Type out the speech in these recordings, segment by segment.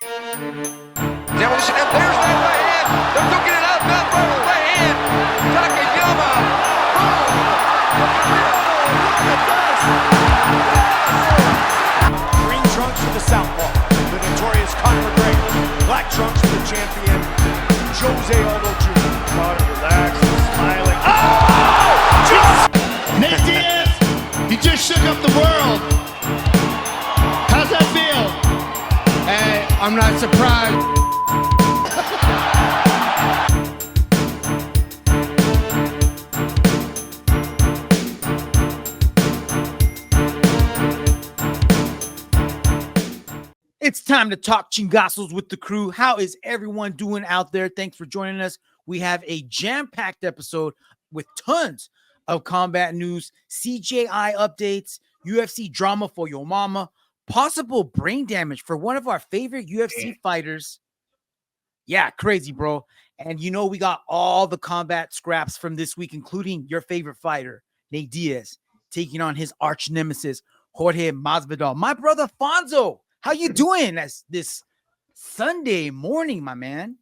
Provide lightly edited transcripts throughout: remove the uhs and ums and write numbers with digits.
Demolition, and there's that right hand. They're duking it out, not by the right hand. Takayama. Green trunks for the southpaw, the notorious Conor McGregor. Black trunks for the champion, Jose Aldo Jr. Conor relaxed, smiling. Oh! Nate Diaz, he just shook up the world. How's that feel? Hey, I'm not surprised. It's time to talk Chingasos with the crew. How is everyone doing out there? Thanks for joining us. We have a jam-packed episode with tons of combat news, CJI updates, UFC drama for your mama, possible brain damage for one of our favorite UFC fighters. Yeah, crazy, bro. And you know, we got all the combat scraps from this week, including your favorite fighter, Nate Diaz, taking on his arch nemesis, Jorge Masvidal. My brother Fonzo, how you doing this Sunday morning, my man?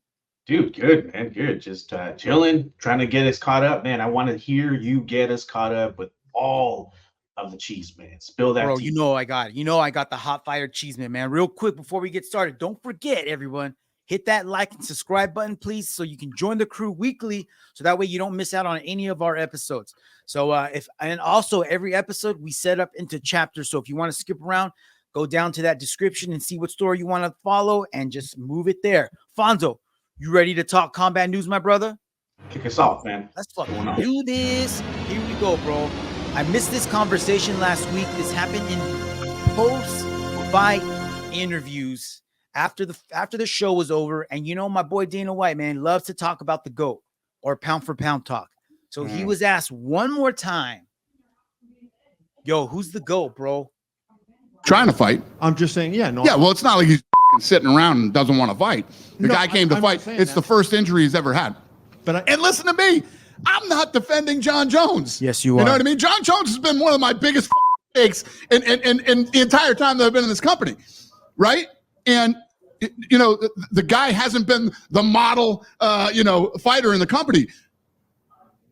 Dude, good, man. Good. Just chilling, trying to get us caught up, man. I want to hear you get us caught up with all of the cheese, man. Spill that. Bro, tea. you know I got it. You know I got the hot fire cheese, man. Real quick before we get started, don't forget, everyone, hit that like and subscribe button, please, so you can join the crew weekly, so that way you don't miss out on any of our episodes. So and also every episode we set up into chapters. So if you want to skip around, go down to that description and see what story you want to follow and just move it there. Fonzo, you ready to talk combat news, my brother? Kick us off, man. Let's fucking do this. Here we go, bro. I missed this conversation last week. This happened in post-fight interviews after the show was over. And you know, my boy Dana White, man, loves to talk about the GOAT or pound for pound talk. So he was asked one more time, yo, who's the GOAT, bro? Trying to fight. I'm just saying, yeah, no. Yeah, well, it's not like he's sitting around and doesn't want to fight. The guy came to fight. It's the first injury he's ever had. And listen to me. I'm not defending Jon Jones. Yes, you are. You know what I mean? Jon Jones has been one of my biggest fakes in the entire time that I've been in this company, right? And you know, the guy hasn't been the model, fighter in the company.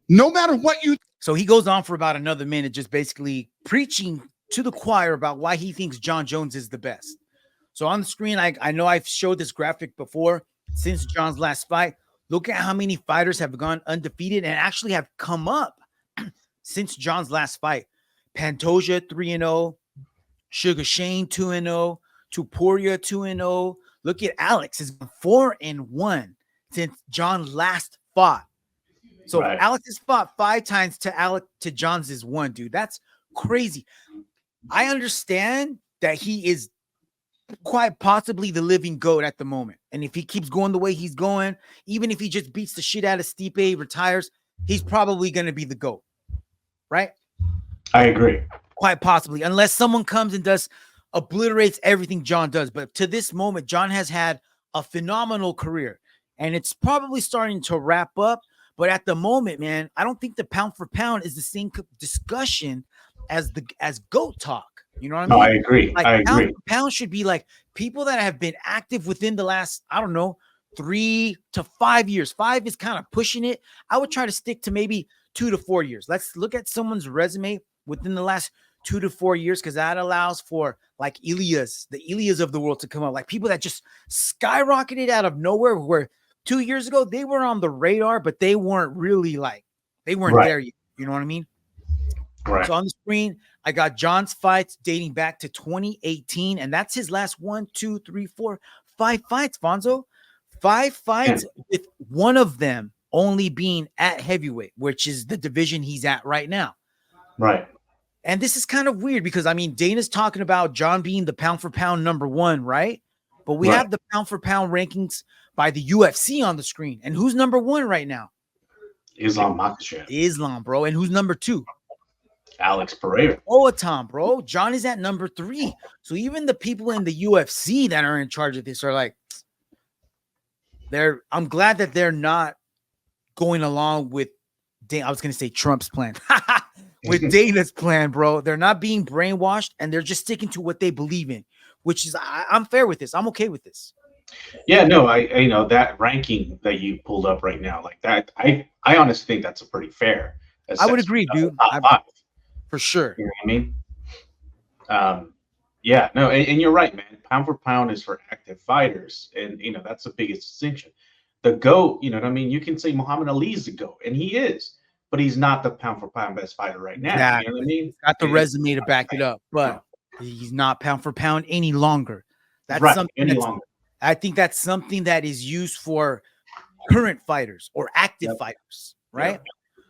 No matter what you. So he goes on for about another minute, just basically preaching to the choir about why he thinks Jon Jones is the best. So on the screen, I know I've showed this graphic before since Jon's last fight. Look at how many fighters have gone undefeated and actually have come up since Jon's last fight. Pantoja 3-0, Sugar Shane 2-0, Topuria 2-0. Look at Alex is 4-1 since Jon last fought. So Right. Alex has fought 5 times to Jon's is 1, dude. That's crazy. I understand that he is quite possibly the living GOAT at the moment. And if he keeps going the way he's going, even if he just beats the shit out of Stipe, retires, he's probably going to be the GOAT, right? I agree. Quite possibly, unless someone comes and obliterates everything Jon does. But to this moment, Jon has had a phenomenal career, and it's probably starting to wrap up. But at the moment, man, I don't think the pound for pound is the same discussion as GOAT talk. You know what I mean? No, I agree. Like, I agree. pound for pound should be like people that have been active within the last, I don't know, 3 to 5 years. 5 is kind of pushing it. I would try to stick to maybe 2 to 4 years. Let's look at someone's resume within the last 2 to 4 years, because that allows for like the Illias of the world to come up, like people that just skyrocketed out of nowhere, where 2 years ago they were on the radar, but they weren't really right there yet. You know what I mean? Right. So on the screen, I got Jon's fights dating back to 2018, and that's his last 5 fights, Fonzo. 5 fights, with one of them only being at heavyweight, which is the division he's at right now. Right. And this is kind of weird because, I mean, Dana's talking about Jon being the pound for pound number 1, right? But we have the pound for pound rankings by the UFC on the screen. And who's number 1 right now? Islam Makhachev. Islam, bro. And who's number 2? Alex Pereira. Tom, bro. Jon is at number 3. So even the people in the UFC that are in charge of this are like, I'm glad that they're not going along with, I was going to say Trump's plan, with Dana's plan, bro. They're not being brainwashed, and they're just sticking to what they believe in, which is, I'm fair with this. I'm okay with this. Yeah, no, I you know that ranking that you pulled up right now, like that, I honestly think that's a pretty fair I would assessment agree, of the dude. top five. For sure. You know what I mean? Yeah, no, and you're right, man. Pound for pound is for active fighters, and that's the biggest distinction. The GOAT, you know what I mean? You can say Muhammad Ali is the GOAT, and he is, but he's not the pound for pound best fighter right now. You know what I Exactly. mean? He's got the It's resume to not the back it same. up, but he's not pound for pound any longer. That's Right, something any that's, longer. I think that's something that is used for current fighters or active Yep. fighters, right?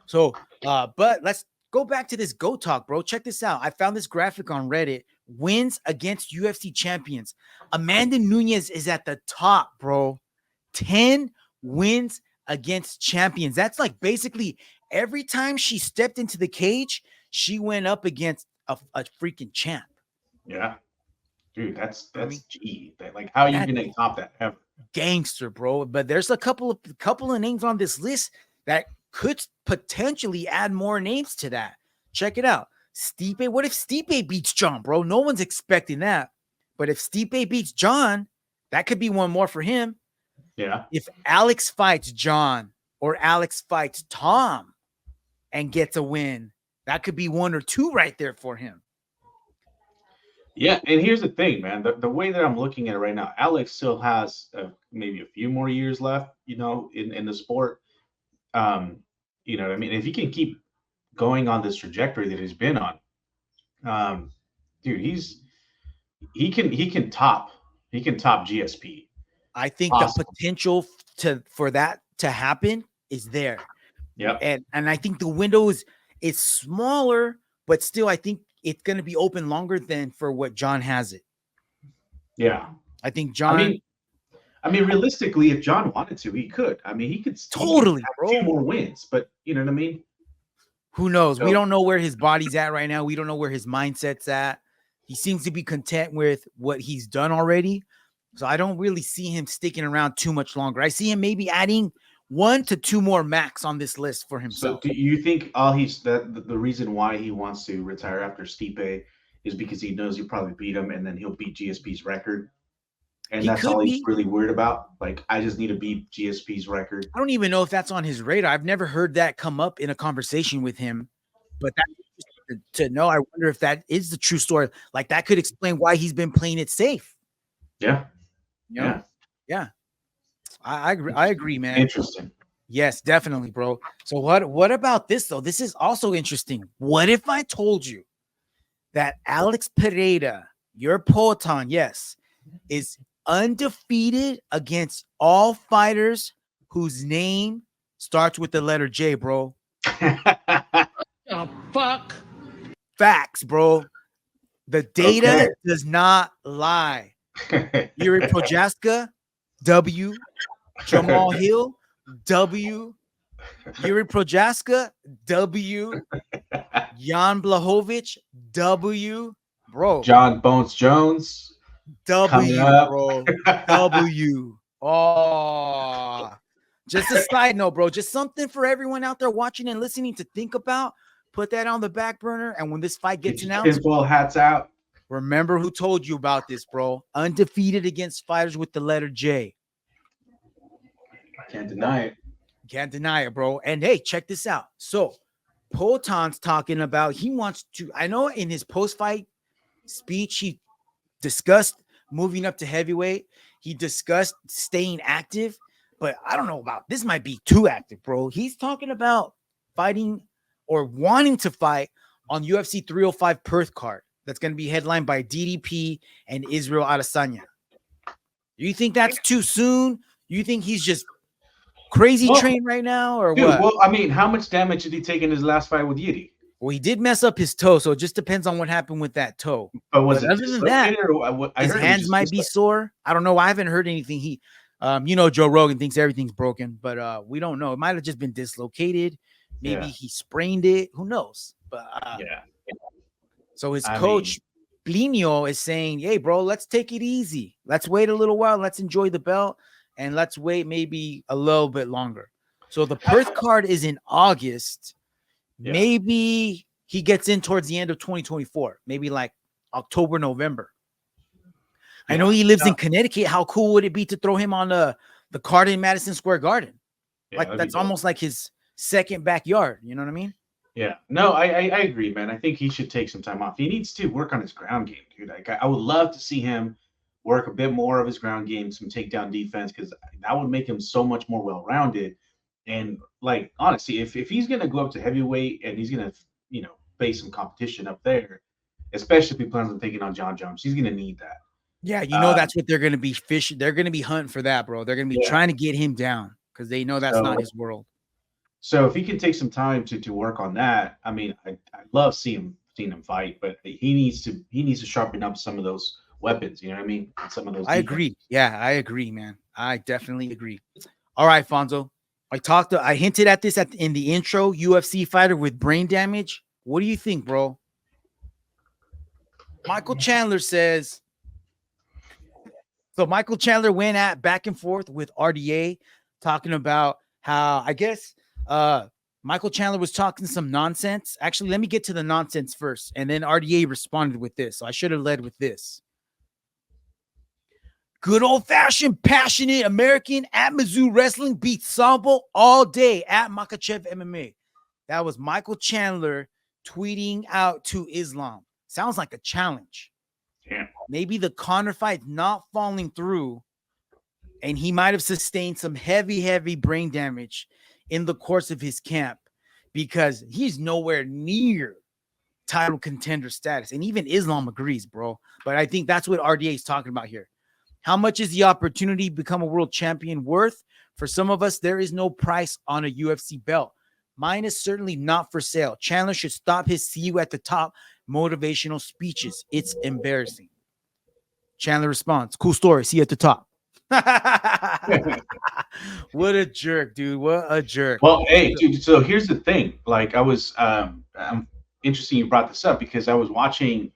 So, but let's go back to this GOAT talk, bro. Check this out. I found this graphic on Reddit. Wins against UFC champions. Amanda Nunes is at the top, bro. 10 wins against champions. That's like basically every time she stepped into the cage, she went up against a freaking champ. Yeah, dude, that's I mean, G. Like, how are you that's gonna top that ever? gangster, bro. But there's a couple of names on this list that could potentially add more names to that. Check it out. Stipe. What if Stipe beats Jon, bro? No one's expecting that. But if Stipe beats Jon, that could be one more for him. Yeah, If Alex fights Jon or Alex fights Tom and gets a win, that could be one or two right there for him. yeah. And here's the thing, man. The way that I'm looking at it right now, Alex still has maybe a few more years left, in the sport. You know what I mean? If he can keep going on this trajectory that he's been on, dude, he can top GSP. I think Awesome. the potential for that to happen is there. Yep. And I think the window is smaller, but still I think it's going to be open longer than for what Jon has it. Yeah. I think Jon I mean, realistically, if Jon wanted to, he could. I mean, he could totally, have bro. 2 more wins, but you know what I mean? Who knows? So, We don't know where his body's at right now. We don't know where his mindset's at. He seems to be content with what he's done already. So I don't really see him sticking around too much longer. I see him maybe adding 1 to 2 more max on this list for so himself. do you think the reason why he wants to retire after Stipe is because he knows he'll probably beat him and then he'll beat GSP's record? And He that's could all he's be. really worried about? Like, I just need to beat GSP's record. I don't even know if that's on his radar. I've never heard that come up in a conversation with him, but that's interesting to know. I wonder if that is the true story. Like that could explain why he's been playing it safe. Yeah. You know? Yeah. I agree, man. Interesting. Yes, definitely, bro. So what about this though? This is also interesting. What if I told you that Alex Pereira, your Payton, yes, is undefeated against all fighters whose name starts with the letter J, bro? Oh, fuck. Facts, bro. The data Okay. does not lie. Yuri Prochaska, W. Jamal Hill, W. Yuri Prochaska, W. Jan Blachowicz, W. Bro, John Bones Jones. coming W, up. bro. W. Oh, just a side note, bro. Just something for everyone out there watching and listening to think about. Put that on the back burner. And when this fight gets Get your announced, tinfoil hats out. remember who told you about this, bro. Undefeated against fighters with the letter J. Can't deny it. Can't deny it, bro. And hey, check this out. So, Payton's talking about he wants to. I know in his post-fight speech, he discussed moving up to heavyweight. He discussed staying active, but I don't know about this. Might be too active, bro. He's talking about fighting or wanting to fight on UFC 305 Perth card. That's going to be headlined by DDP and Israel Adesanya. You think that's too soon? You think he's just crazy trained right now, or Dude, what? well, I mean, how much damage did he take in his last fight with Yeti? Well, he did mess up his toe, so it just depends on what happened with that toe. But was But it other than that, dislocated or what? I His heard it was hands just might be dislocated. sore. I don't know. I haven't heard anything. He, Joe Rogan thinks everything's broken, but we don't know. It might have just been dislocated. Maybe Yeah. he sprained it. Who knows? But Yeah. so his I coach Plinio is saying, "Hey, bro, let's take it easy. Let's wait a little while. Let's enjoy the belt, and let's wait maybe a little bit longer." So the Perth card is in August. Yeah. Maybe he gets in towards the end of 2024. Maybe like October, November. I know he lives in Connecticut. How cool would it be to throw him on the card in Madison Square Garden? Like that's almost like his second backyard. You know what I mean? Yeah. No, I agree, man. I think he should take some time off. He needs to work on his ground game, dude. Like I would love to see him work a bit more of his ground game, some takedown defense, because that would make him so much more well-rounded. And like honestly, if he's gonna go up to heavyweight and he's gonna face some competition up there, especially if he plans on taking on Jon Jones, he's gonna need that. Yeah, that's what they're gonna be fishing. They're gonna be hunting for that, bro. They're gonna be trying to get him down because they know that's not his world. So if he can take some time to work on that, I mean, I love seeing him fight, but he needs to sharpen up some of those weapons. You know what I mean? Some of those. I agree. Yeah, I agree, man. I definitely agree. All right, Fonzo. I hinted at this in the intro. UFC fighter with brain damage. What do you think, bro? Michael Chandler says. So Michael Chandler went back and forth with RDA, talking about how I guess Michael Chandler was talking some nonsense. Actually, let me get to the nonsense first, and then RDA responded with this. So I should have led with this. Good old-fashioned, passionate American at Mizzou Wrestling beats Sambo all day at Makhachev MMA. That was Michael Chandler tweeting out to Islam. Sounds like a challenge. Yeah. Maybe the Conor fight not falling through, and he might have sustained some heavy brain damage in the course of his camp because he's nowhere near title contender status. And even Islam agrees, bro. But I think that's what RDA is talking about here. How much is the opportunity to become a world champion worth? For some of us, there is no price on a UFC belt. Mine is certainly not for sale. Chandler should stop his "see you at the top" motivational speeches. It's embarrassing. Chandler responds, cool story. See you at the top. What a jerk, dude. What a jerk. Well, hey, dude, so here's the thing. Like I was I'm interesting you brought this up because I was watching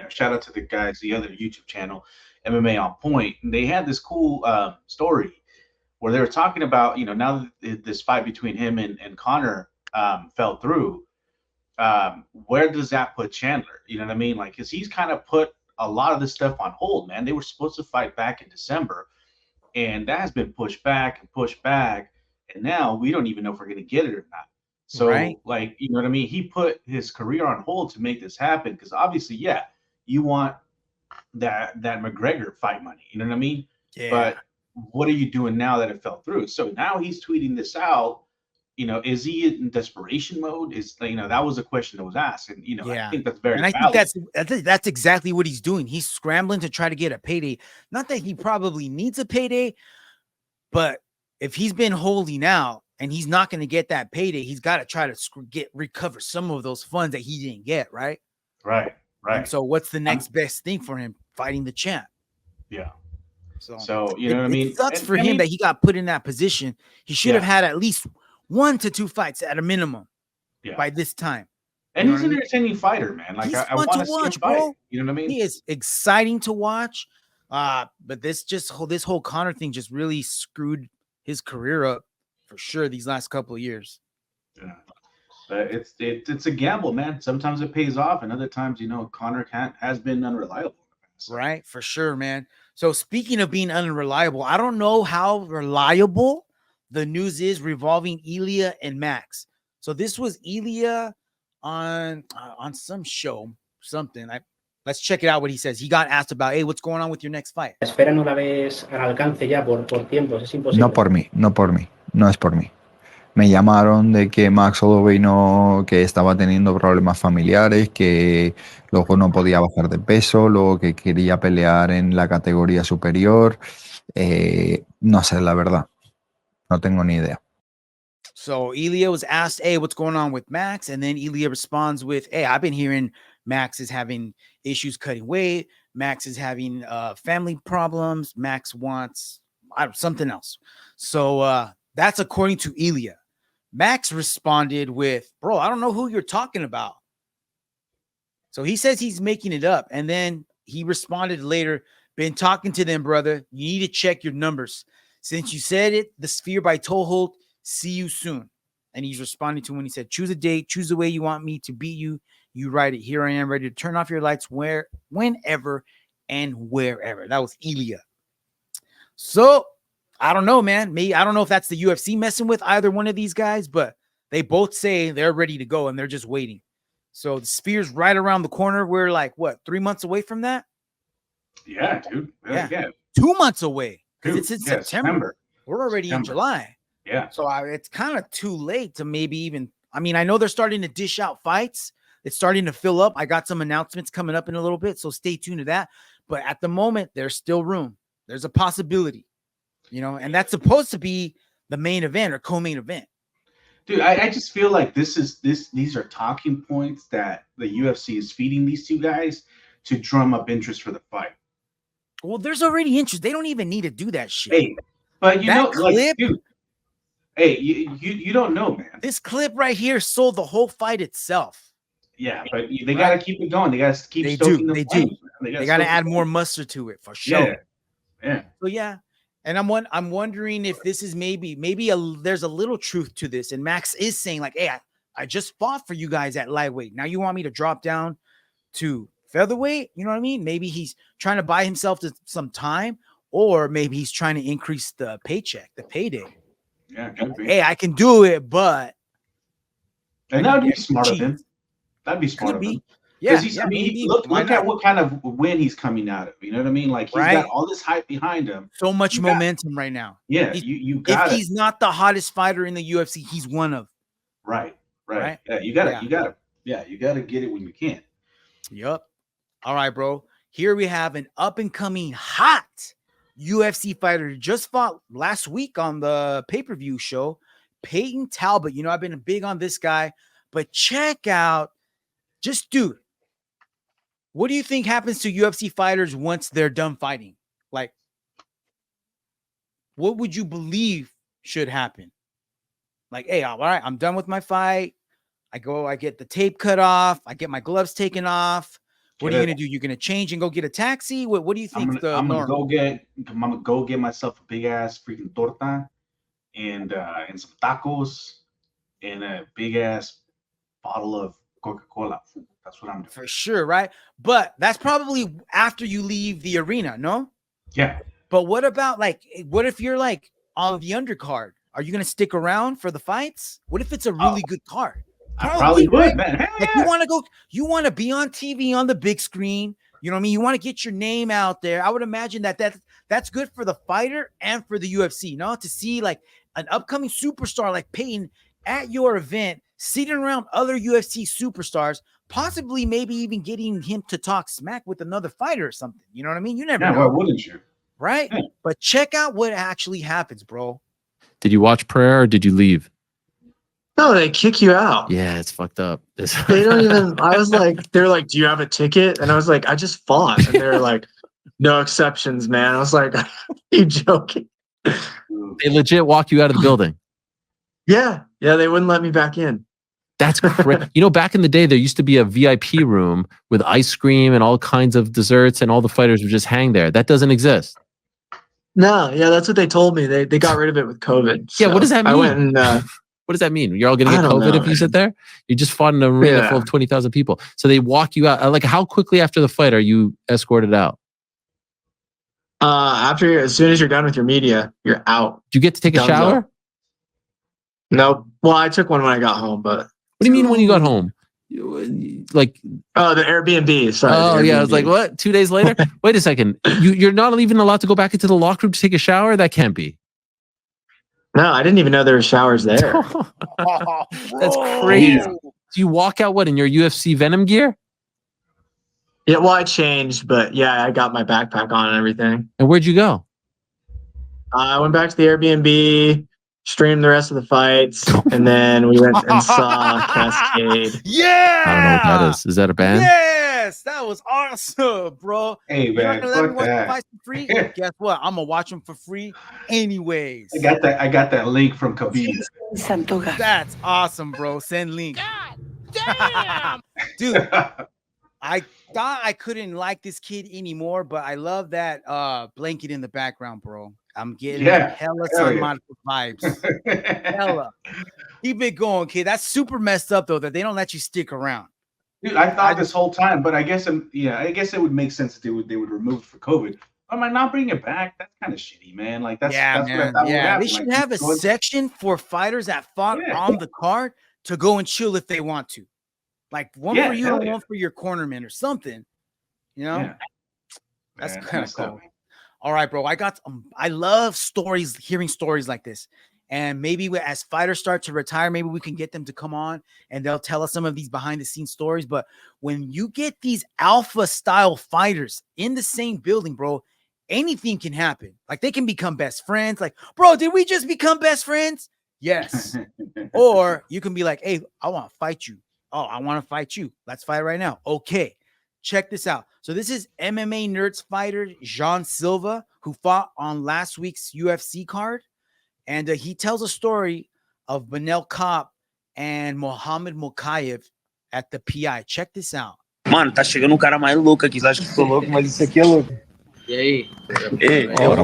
shout out to the guys, the other YouTube channel, MMA on Point, and they had this cool story where they were talking about, now that this fight between him and Conor fell through, where does that put Chandler? You know what I mean? Like, because he's kind of put a lot of this stuff on hold, man. They were supposed to fight back in December, and that has been pushed back, and now we don't even know if we're going to get it or not. So, like, you know what I mean? He put his career on hold to make this happen because obviously, you want that McGregor fight money. You know what I mean? Yeah. But what are you doing now that it fell through? So now he's tweeting this out. Is he in desperation mode? That was a question that was asked, and I think that's very. And I valid. think that's exactly what he's doing. He's scrambling to try to get a payday. Not that he probably needs a payday, but if he's been holding out and he's not going to get that payday, he's got to try to recover some of those funds that he didn't get. Right. And so what's the next best thing for him? Fighting the champ. Yeah. So you know what I mean? It sucks for him that he got put in that position. He should have had at least 1 to 2 fights at a minimum by this time. And he's an entertaining fighter, man. Like I want to see him fight. Bro. You know what I mean? He is exciting to watch. But this whole Conor thing just really screwed his career up for sure these last couple of years. Yeah. But it's a gamble, man. Sometimes it pays off, and other times, Conor has been unreliable. So. Right, for sure, man. So speaking of being unreliable, I don't know how reliable the news is revolving Illia and Max. So this was Illia on some show, something. Let's check it out what he says. He got asked about, hey, what's going on with your next fight? Espera no la ves al alcance ya por tiempos, es imposible. No por mí, no es por mí. Me llamaron de que Max Holloway que estaba teniendo problemas familiares, que luego no podía bajar de peso, luego que quería pelear en la categoría superior. No sé, la verdad. No tengo ni idea. So Illia was asked, hey, what's going on with Max? And then Illia responds with, hey, I've been hearing Max is having issues cutting weight. Max is having family problems. Max wants something else. So that's according to Illia. Max responded with, bro, I don't know who you're talking about. So he says he's making it up. And then he responded later, been talking to them, brother. You need to check your numbers. Since you said it, the Sphere by Toehold, see you soon. And he's responding to when he said, choose a date, choose the way you want me to beat you. You write it. Here I am ready to turn off your lights whenever, and wherever. That was Illia. So I don't know, man. Maybe I don't know if that's the UFC messing with either one of these guys, but they both say they're ready to go and they're just waiting. So the Spear's right around the corner. We're like, what, 3 months away from that? Yeah, dude. Yeah. 2 months away because Dude, it's in yeah, September. We're already in July. Yeah. So it's kind of too late to maybe even, I mean, I know they're starting to dish out fights. It's starting to fill up. I got some announcements coming up in a little bit, so stay tuned to that. But at the moment, there's still room. There's a possibility, you know, and that's supposed to be the main event or co-main event. Dude, I just feel like these are talking points that the UFC is feeding these two guys to drum up interest for the fight. Well, there's already interest. They don't even need to do that shit. Hey, but you that know, clip, like, dude, hey, you don't know, man. This clip right here sold the whole fight itself. Yeah, but they got to keep it going. They got to keep stoking the flames. They got to add more mustard to it for sure. Yeah. So yeah, and I'm wondering if this is maybe there's a little truth to this. And Max is saying like, hey, I just fought for you guys at lightweight. Now you want me to drop down to featherweight? You know what I mean? Maybe he's trying to buy himself some time, or maybe he's trying to increase the paycheck, the payday. Yeah, could be. Hey, I can do it, but and that would be smart of him. That'd be smart of him. Yeah, I mean, look at what kind of win he's coming out of. You know what I mean? Like he's got all this hype behind him. So much momentum right now. Yeah, you got it. If he's not the hottest fighter in the UFC, he's one of. Right. Yeah, you got to. Yeah, you got to get it when you can. Yep. All right, bro. Here we have an up and coming hot UFC fighter who just fought last week on the pay-per-view show, Payton Talbot. You know, I've been big on this guy, but check out. Just dude, what do you think happens to UFC fighters once they're done fighting? Like, what would you believe should happen? Like, hey, all right, I'm done with my fight. I get the tape cut off. I get my gloves taken off. What are you going to do? You're going to change and go get a taxi? What do you think? I'm going to go get myself a big ass freaking torta and some tacos and a big ass bottle of Coca-Cola. That's what I'm doing. For sure, right? But that's probably after you leave the arena, no? Yeah. But what about what if you're like on the undercard? Are you going to stick around for the fights? What if it's a really good card? I probably would, man. Like you want to be on TV on the big screen. You know what I mean? You want to get your name out there. I would imagine that's good for the fighter and for the UFC, no? To see like an upcoming superstar like Payton at your event, sitting around other UFC superstars, possibly maybe even getting him to talk smack with another fighter or something. You know what I mean? You never know. Why wouldn't you? Right? Yeah. But check out what actually happens, bro. Did you watch prayer or did you leave? No, they kick you out. Yeah, it's fucked up. They don't even, I was like, they're like, do you have a ticket? And I was like, I just fought. And they're like, no exceptions, man. I was like, are you joking? They legit walk you out of the building. Yeah, they wouldn't let me back in. That's crazy. You know, back in the day, there used to be a VIP room with ice cream and all kinds of desserts, and all the fighters would just hang there. That doesn't exist. No, yeah, that's what they told me. They got rid of it with COVID. Yeah, what does that mean? I went and what does that mean? You're all going to get COVID if you sit there? You just fought in an arena full of 20,000 people. So they walk you out. Like, how quickly after the fight are you escorted out? As soon as you're done with your media, you're out. Do you get to take a shower? Up. No. Well, I took one when I got home, but. What do you mean when you got home? Like, oh, the Airbnb. Sorry. Oh, Airbnb. Yeah. I was like, what? 2 days later? Wait a second. You're not even allowed to go back into the locker room to take a shower? That can't be. No, I didn't even know there were showers there. That's crazy. Do you walk out in your UFC Venom gear? Yeah, well, I changed, but yeah, I got my backpack on and everything. And where'd you go? I went back to the Airbnb, streamed the rest of the fights, and then we went and saw Cascade. Yeah! I don't know what that is. Is that a band? Yes! That was awesome, bro. Hey, man, fuck that. For free? Guess what? I'm going to watch them for free anyways. I got that link from Khabib. That's awesome, bro. Send link. God damn! Dude, I thought I couldn't like this kid anymore, but I love that blanket in the background, bro. I'm getting hella Sun Monica vibes. Hella. Keep it going, kid. That's super messed up, though, that they don't let you stick around. Dude, I thought this whole time, but I guess I guess it would make sense that they would remove it for COVID. Am I not bringing it back? That's kind of shitty, man. Like that's what I thought would happen. They should have a section for fighters that fought on the card to go and chill if they want to. Like one for you and one for your cornerman or something. You know? Yeah. That's kind of cool. All right, bro. I love stories, hearing stories like this. And maybe as fighters start to retire, maybe we can get them to come on and they'll tell us some of these behind the scenes stories. But when you get these alpha style fighters in the same building, bro, anything can happen. Like they can become best friends. Like, bro, did we just become best friends? Yes. Or you can be like, hey, I want to fight you. Oh, I want to fight you. Let's fight right now. Okay. Check this out. So this is MMA Nerds fighter Jon Silva, who fought on last week's UFC card. And he tells a story of Manel Kape and Mohamed Makhachev at the PI. Check this out. Mano, tá chegando cara mais louco aqui. Vocês acham que eu sou louco, mas isso aqui é louco. E aí?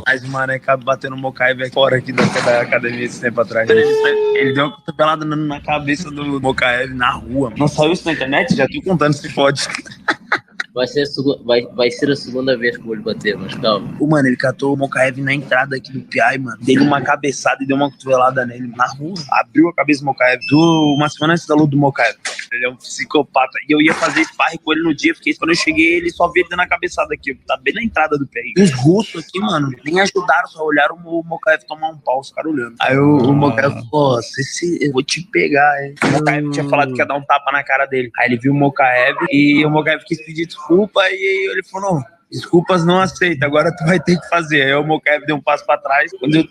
Mas, mano, acaba batendo o Makhachev fora aqui da academia esse tempo atrás. Ele deu uma cotovelada na cabeça do Makhachev na rua. Não saiu isso na internet? Já tô contando se pode. Vai ser a segunda vez que eu vou lhe bater, mas calma. Mano, ele catou o Makhachev na entrada aqui do PI, mano. Deu uma cabeçada e deu uma cotovelada nele na rua. Abriu a cabeça do Makhachev. Uma semana antes da luta do Makhachev. Ele é um psicopata. E eu ia fazer sparring com ele no dia, porque quando eu cheguei, ele só veio dando a cabeçada aqui. Tá bem na entrada do PI. Os russos aqui, mano, nem ajudaram, só olharam o Makhachev tomar um pau, os caras olhando. Aí o Makhachev falou, eu vou te pegar, hein. O Makhachev tinha falado que ia dar um tapa na cara dele. Aí ele viu o Makhachev e o Makhachev quis pedir desculpa e ele falou, não, desculpas não aceita, agora tu vai ter que fazer. Aí o Makhachev deu um passo pra trás. Quando eu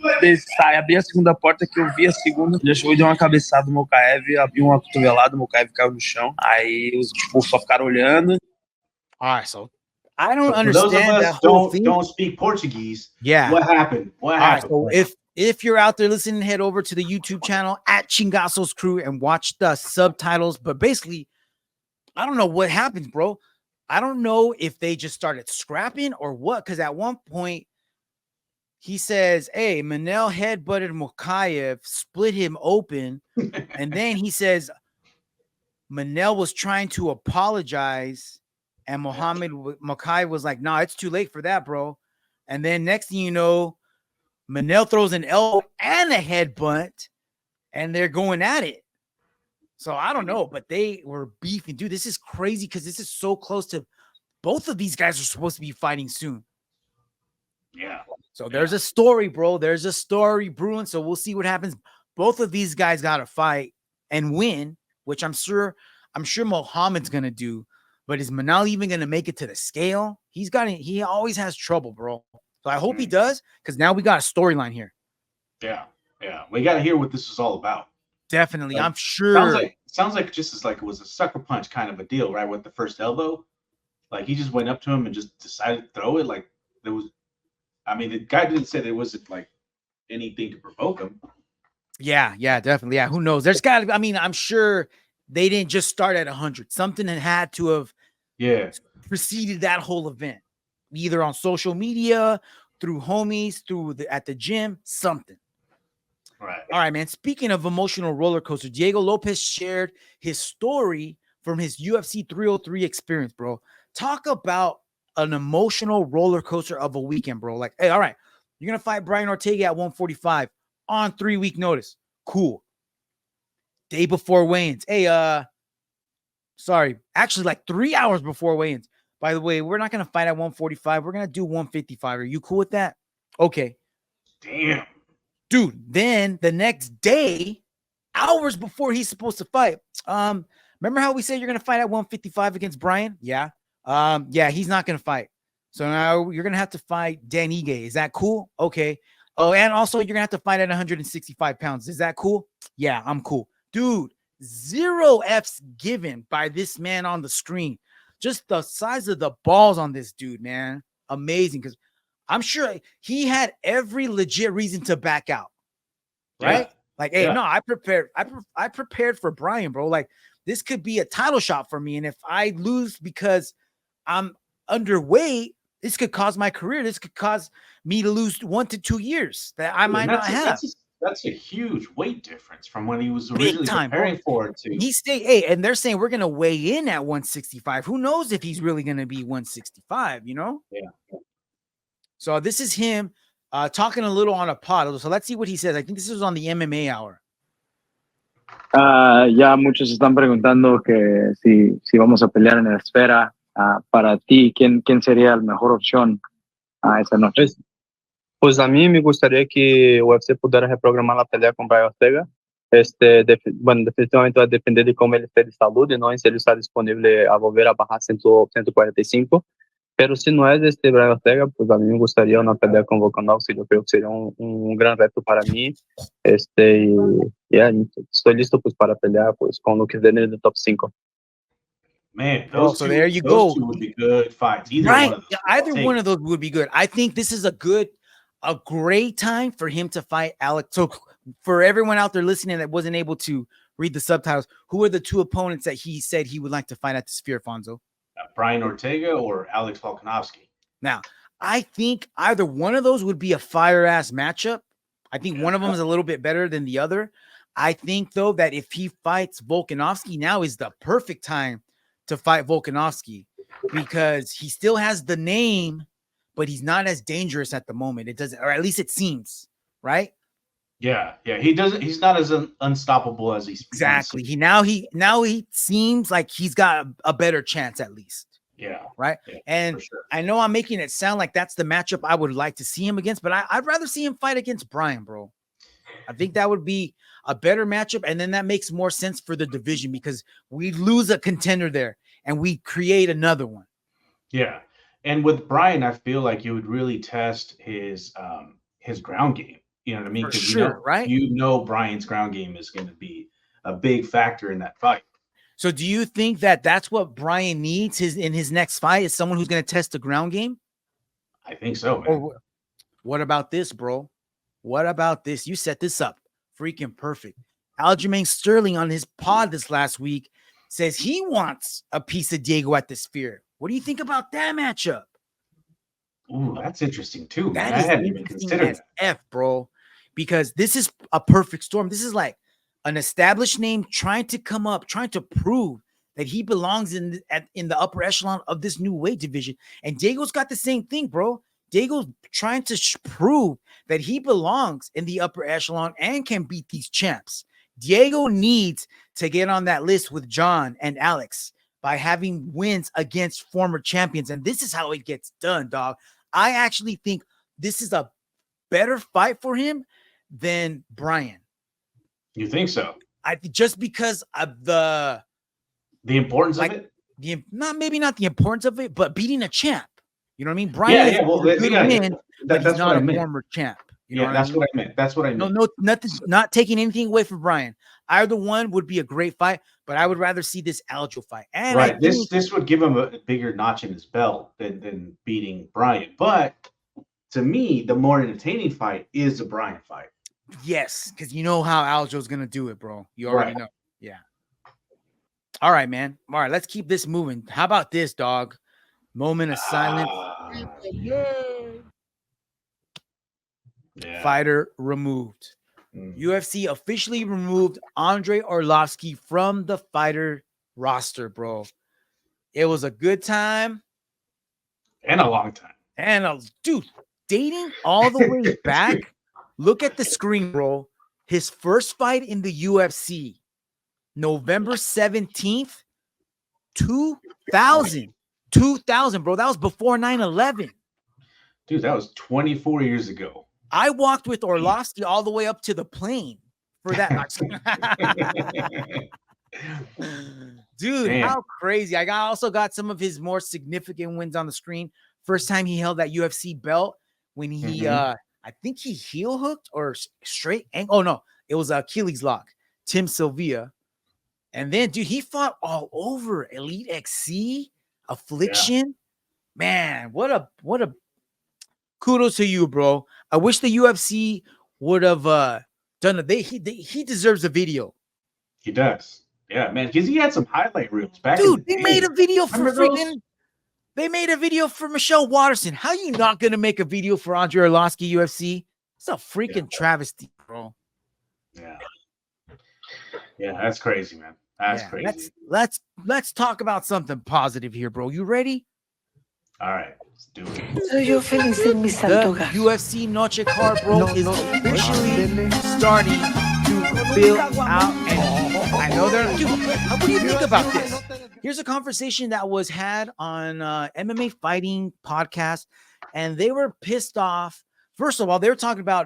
abri a segunda porta, que eu vi a segunda, ele chegou e deu uma cabeçada no Makhachev, abriu uma cotovelada, o Makhachev caiu no chão. Aí os tipo, só ficaram olhando. Alright, so I don't understand that whole thing. Don't speak Portuguese. Yeah. What happened? Right, so if you're out there listening, head over to the YouTube channel at Chingasos Crew and watch the subtitles. But basically, I don't know what happened, bro. I don't know if they just started scrapping or what, because at one point he says, hey, Manel headbutted Makhachev, split him open. And then he says Manel was trying to apologize and Mohamed Makhachev was like, nah, it's too late for that, bro. And then next thing you know, Manel throws an elbow and a headbutt and they're going at it. So I don't know, but they were beefing. Dude, this is crazy because this is so close to both of these guys are supposed to be fighting soon. Yeah. So there's a story, bro. There's a story brewing. So we'll see what happens. Both of these guys got to fight and win, which I'm sure Mohamed's going to do. But is Manal even going to make it to the scale? He always has trouble, bro. So I hope he does, because now we got a storyline here. Yeah. Yeah. We got to hear what this is all about. Definitely. I'm sure. Sounds like just as like it was a sucker punch kind of a deal, right? With the first elbow. Like he just went up to him and just decided to throw it. Like there was, I mean, the guy didn't say there wasn't like anything to provoke him. Yeah, definitely. Yeah, who knows? There's got to, I mean, I'm sure they didn't just start at 100. Something had to have preceded that whole event, either on social media, through homies, at the gym, something. Right. All right, man. Speaking of emotional roller coaster, Diego Lopes shared his story from his UFC 303 experience, bro. Talk about an emotional roller coaster of a weekend, bro. Like, hey, all right, you're going to fight Brian Ortega at 145 on 3-week notice. Cool. Day before weigh-ins. Hey, sorry, actually like 3 hours before weigh-ins. By the way, we're not going to fight at 145. We're going to do 155. Are you cool with that? Okay. Damn. Dude, then the next day, hours before he's supposed to fight, remember how we said you're going to fight at 155 against Brian? Yeah. He's not going to fight. So now you're going to have to fight Dan Ige. Is that cool? Okay. Oh, and also you're going to have to fight at 165 pounds. Is that cool? Yeah, I'm cool. Dude, 0 F's given by this man on the screen. Just the size of the balls on this dude, man. Amazing. Because I'm sure he had every legit reason to back out. Right? Yeah. Like, hey, no, I prepared for Brian, bro. Like, this could be a title shot for me. And if I lose because I'm underweight, this could cause my career. This could cause me to lose 1 to 2 years that I might not have. that's a huge weight difference from when he was Big originally time, preparing bro. for it to. He stay, and they're saying we're gonna weigh in at 165. Who knows if he's really gonna be 165? You know? Yeah. So this is him talking a little on a pod. So let's see what he says. I think this is on the MMA Hour. Ya muchos están preguntando que si vamos a pelear en la esfera. Para ti, ¿quién sería la mejor opción esta noche? Pues a mí me gustaría que UFC pudiera reprogramar la pelea con Brian Ortega. Bueno, definitivamente va a depender de cómo él esté de salud y no si él está disponible a volver a bajar 145. Pero si no es Brian Ortega, pues a mí me gustaría una pelea con Volkanovski. Yo creo que sería un gran reto para mí. Estoy listo pues para pelear pues con lo que es en el top 5. Man, those two, there you go. Two would be good fights. Either one of those would be good. I think this is a great time for him to fight Alex. So for everyone out there listening that wasn't able to read the subtitles, who are the two opponents that he said he would like to fight at the Sphere, Fonzo? Brian Ortega or Alex Volkanovski? Now, I think either one of those would be a fire-ass matchup. I think one of them is a little bit better than the other. I think, though, that if he fights Volkanovski, now is the perfect time to fight Volkanovski because he still has the name, but he's not as dangerous at the moment. It doesn't, or at least it seems, right? Yeah. He's not as unstoppable as he's exactly. He seems like he's got a better chance at least. Yeah. Right. Yeah, and sure. I know I'm making it sound like that's the matchup I would like to see him against, but I'd rather see him fight against Brian, bro. I think that would be a better matchup. And then that makes more sense for the division because we lose a contender there and we create another one. Yeah. And with Brian, I feel like you would really test his ground game. You know what I mean? For sure, right? You know Brian's ground game is going to be a big factor in that fight. So do you think that that's what Brian needs in his next fight is someone who's going to test the ground game? I think so, man. Or what about this, bro? What about this? You set this up. Freaking perfect. Aljamain Sterling on his pod this last week says he wants a piece of Diego at the Sphere. What do you think about that matchup? Ooh, that's interesting too. That I is hadn't even considered as F, bro. Because this is a perfect storm. This is like an established name trying to come up, trying to prove that he belongs in the upper echelon of this new weight division. And Diego's got the same thing, bro. Diego's trying to prove that he belongs in the upper echelon and can beat these champs. Diego needs to get on that list with John and Alex by having wins against former champions. And this is how it gets done, dog. I actually think this is a better fight for him than Brian. You think so? Just because of the importance of it? Maybe not the importance of it, but beating a champ. You know what I mean? Brian is a good win, but he's not a former champ. You know that's what I meant. That's what I meant. No, nothing, not taking anything away from Brian. Either one would be a great fight, but I would rather see this Aljo fight. And right. This would give him a bigger notch in his belt than beating Brian. But to me, the more entertaining fight is the Brian fight. Yes, because you know how Aljo's gonna do it, bro. You already know. Yeah. All right, man. All right, let's keep this moving. How about this, dog? Moment of silence. Fighter removed. UFC officially removed Andrei Arlovski from the fighter roster, bro. It was a good time. And a long time. And dude, dating all the way back. Look at the screen, bro. His first fight in the UFC, November 17th, 2000. 2000, bro. That was before 9/11. Dude, that was 24 years ago. I walked with Arlovski all the way up to the plane for that. Dude, man. How crazy. I also got some of his more significant wins on the screen. First time he held that UFC belt when he I think he heel hooked or straight ankle. Oh no, it was Achilles lock. Tim Sylvia. And then, dude, he fought all over Elite XC, Affliction. Yeah. Man, what a kudos to you, bro. I wish the UFC would have done it. He deserves a video. He does. Yeah, man, because he had some highlight reels back. Dude, they made a video for freaking. They made a video for Michelle Watterson. How you not gonna make a video for Andrei Arlovski UFC? It's a freaking travesty, bro. Yeah. Yeah, that's crazy, man. That's crazy. Let's talk about something positive here, bro. You ready? All right, let's do it. The UFC Noche card, bro, is officially starting to fill out. And I know they're not. Dude, what do you think about this? Here's a conversation that was had on MMA Fighting Podcast, and they were pissed off. First of all, they were talking about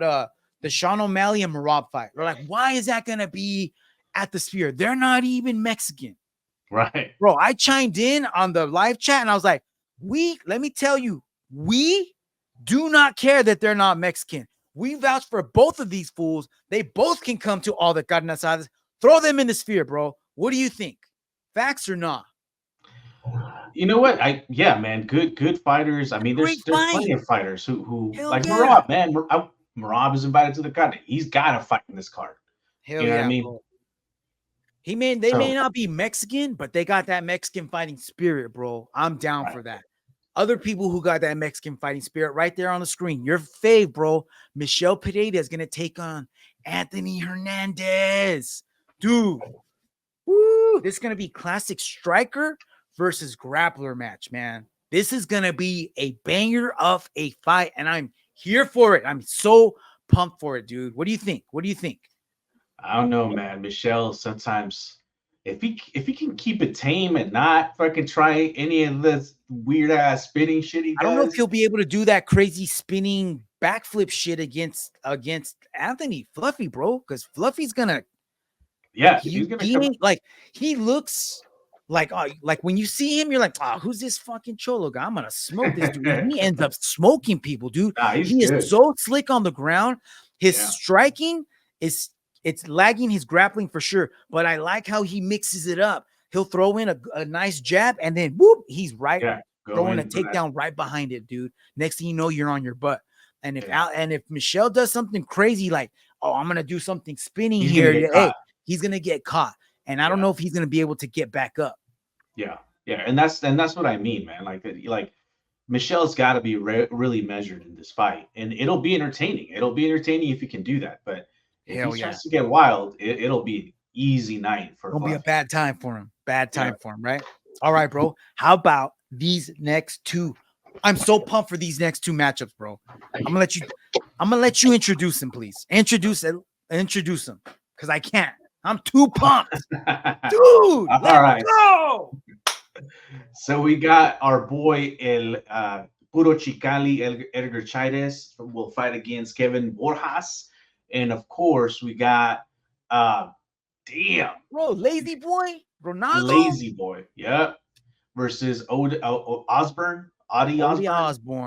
the Sean O'Malley and Merab fight. They're like, why is that going to be at the Sphere? They're not even Mexican. Right. Bro, I chimed in on the live chat, and I was like, let me tell you, we do not care that they're not Mexican. We vouch for both of these fools. They both can come to all the carne asadas. Throw them in the Sphere, bro. What do you think? Facts or not? You know what? Yeah, man. Good fighters. I mean, there's plenty of fighters who like Merab, man. Merab is invited to the card. He's got to fight in this card. Hell you know yeah, what I mean? bro. They may not be Mexican, but they got that Mexican fighting spirit, bro. I'm down for that. Other people who got that Mexican fighting spirit right there on the screen. Your fave, bro. Michel Pereira is going to take on Anthony Hernandez. Dude. Woo, this is going to be classic striker versus grappler match, man. This is going to be a banger of a fight, and I'm here for it. I'm so pumped for it, dude. What do you think? I don't know, man. Michel, sometimes if he can keep it tame and not fucking try any of this weird ass spinning shit he does. I don't know if he'll be able to do that crazy spinning backflip shit against Anthony Fluffy, bro, because Fluffy's gonna. Yeah, he's gonna like he looks like when you see him, you're like, oh, who's this fucking cholo guy? I'm gonna smoke this dude. He ends up smoking people, dude. He is so slick on the ground. His striking it's lagging his grappling for sure, but I like how he mixes it up. He'll throw in a nice jab and then whoop, he's throwing a takedown right behind it, dude. Next thing you know, you're on your butt. And if Michel does something crazy like, oh, I'm gonna do something spinning here, he's gonna get caught. And I don't know if he's gonna be able to get back up. Yeah, and that's what I mean, man. Like Michel's got to be really measured in this fight, and it'll be entertaining. It'll be entertaining if he can do that, but. If he starts to get wild, it'll be an easy night for him. It'll be a bad time for him. For him, right? All right, bro. How about these next two? I'm so pumped for these next two matchups, bro. I'm gonna let you introduce them, please. Introduce them, because I can't. I'm too pumped, dude. Let's go. So we got our boy Puro Chicali Edgar Chairez will fight against Kevin Borjas. And of course, we got Lazy Boy, Ronaldo, Lazy Boy, versus Odi Osbourne,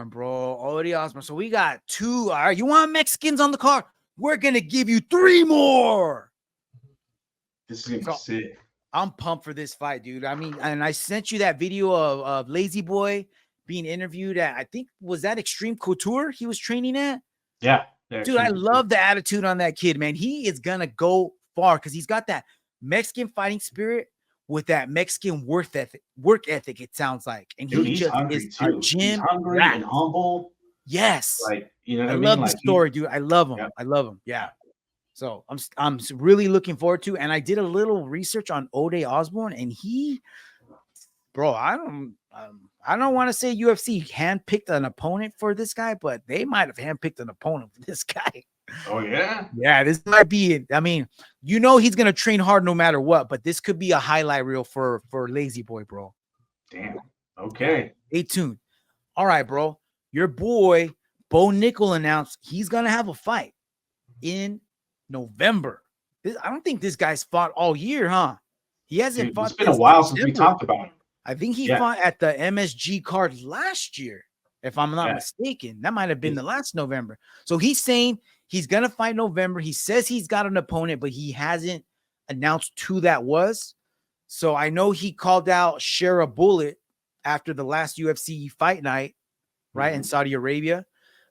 bro, Odi Osbourne. So we got two. All right, you want Mexicans on the card? We're gonna give you three more. This is gonna be sick. I'm pumped for this fight, dude. I mean, and I sent you that video of Lazy Boy being interviewed at, I think, was that Extreme Couture he was training at? Yeah. Dude, I love the attitude on that kid, man. He is gonna go far because he's got that Mexican fighting spirit with that Mexican work ethic. It sounds like, and dude, he just is a gym. He's hungry and humble. Yes, like you know, what I mean? love like the story, dude. I love him. I love him. Yeah. So I'm really looking forward to. And I did a little research on Ode Osbourne, and I don't want to say UFC handpicked an opponent for this guy, but they might have handpicked an opponent for this guy. Oh, yeah? Yeah, this might be, I mean, he's going to train hard no matter what, but this could be a highlight reel for Lazy Boy, bro. Damn. Okay. Stay tuned. All right, bro. Your boy, Bo Nickal, announced he's going to have a fight in November. I don't think this guy's fought all year, huh? He hasn't fought. It's been a while since we talked about him. I think he fought at the MSG card last year, if I'm not mistaken. That might have been the last November. So he's saying he's going to fight November. He says he's got an opponent, but he hasn't announced who that was. So I know he called out Shara Bullet after the last UFC fight night, right, in Saudi Arabia.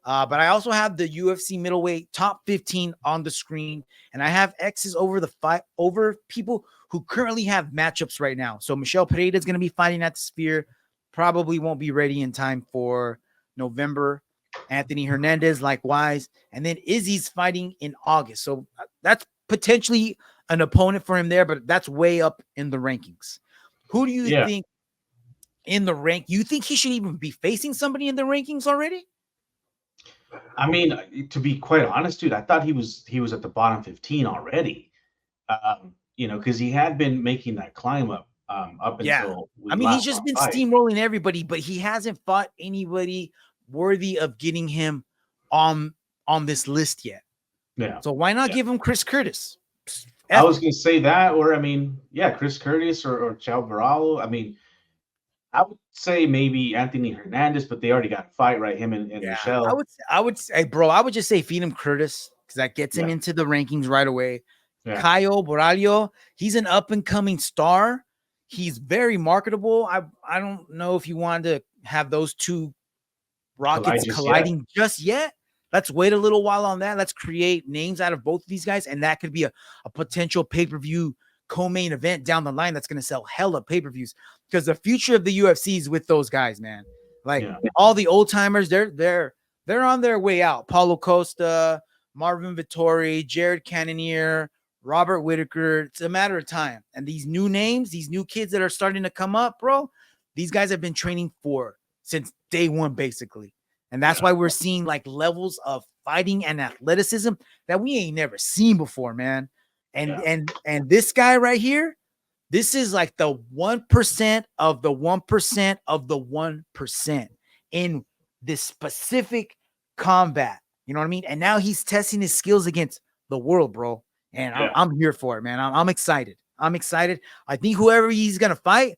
But I also have the UFC middleweight top 15 on the screen, and I have X's over the fight over people who currently have matchups right now. So Michel Pereira is going to be fighting at the Sphere, probably won't be ready in time for November. Anthony Hernandez, likewise, and then Izzy's fighting in August. So that's potentially an opponent for him there, but that's way up in the rankings. Who do you think in the rank? You think he should even be facing somebody in the rankings already? I mean, to be quite honest, dude, I thought he was at the bottom 15 already. You know, because he had been making that climb up until I mean, he's just been steamrolling everybody, but he hasn't fought anybody worthy of getting him on this list yet. Yeah. So why not give him Chris Curtis? I was gonna say that, or I mean, yeah, Chris Curtis or Chao Baralo. I mean, I would say maybe Anthony Hernandez, but they already got a fight, right? Him and Michel. I would say, bro, I would just say feed him Curtis because that gets him into the rankings right away. Yeah. Caio Borralho, he's an up and coming star. He's very marketable. I don't know if you wanted to have those two rockets colliding just yet. Let's wait a little while on that. Let's create names out of both of these guys, and that could be a potential pay-per-view co-main event down the line that's going to sell hella pay-per-views, because the future of the UFC is with those guys, man. Like all the old timers, they're on their way out. Paulo Costa, Marvin Vettori, Jared Cannonier, Robert Whittaker. It's a matter of time. And these new names, these new kids that are starting to come up, bro, these guys have been training since day one, basically. And that's why we're seeing like levels of fighting and athleticism that we ain't never seen before, man. And this guy right here, this is like the 1% of the 1% of the 1% in this specific combat. You know what I mean? And now he's testing his skills against the world, bro. And I'm here for it, man. I'm excited. I'm excited. I think whoever he's going to fight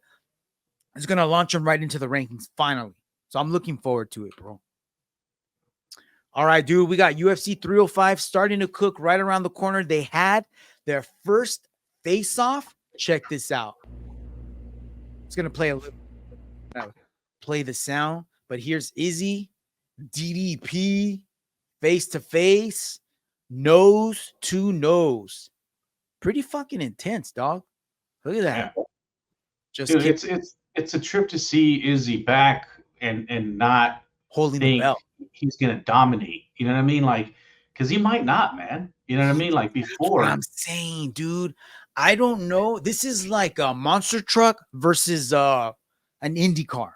is going to launch him right into the rankings finally. So I'm looking forward to it, bro. All right, dude, we got UFC 305 starting to cook right around the corner. They had their first face-off. Check this out. It's going to play play the sound, but here's Izzy, DDP, face-to-face, nose to nose. Pretty fucking intense, dog. Look at that. Yeah. Just dude, it's a trip to see Izzy back and not holding the belt. He's gonna dominate. You know what I mean? Like, because he might not, man. You know what I mean? Like before. That's what I'm saying, dude. I don't know. This is like a monster truck versus an Indy car.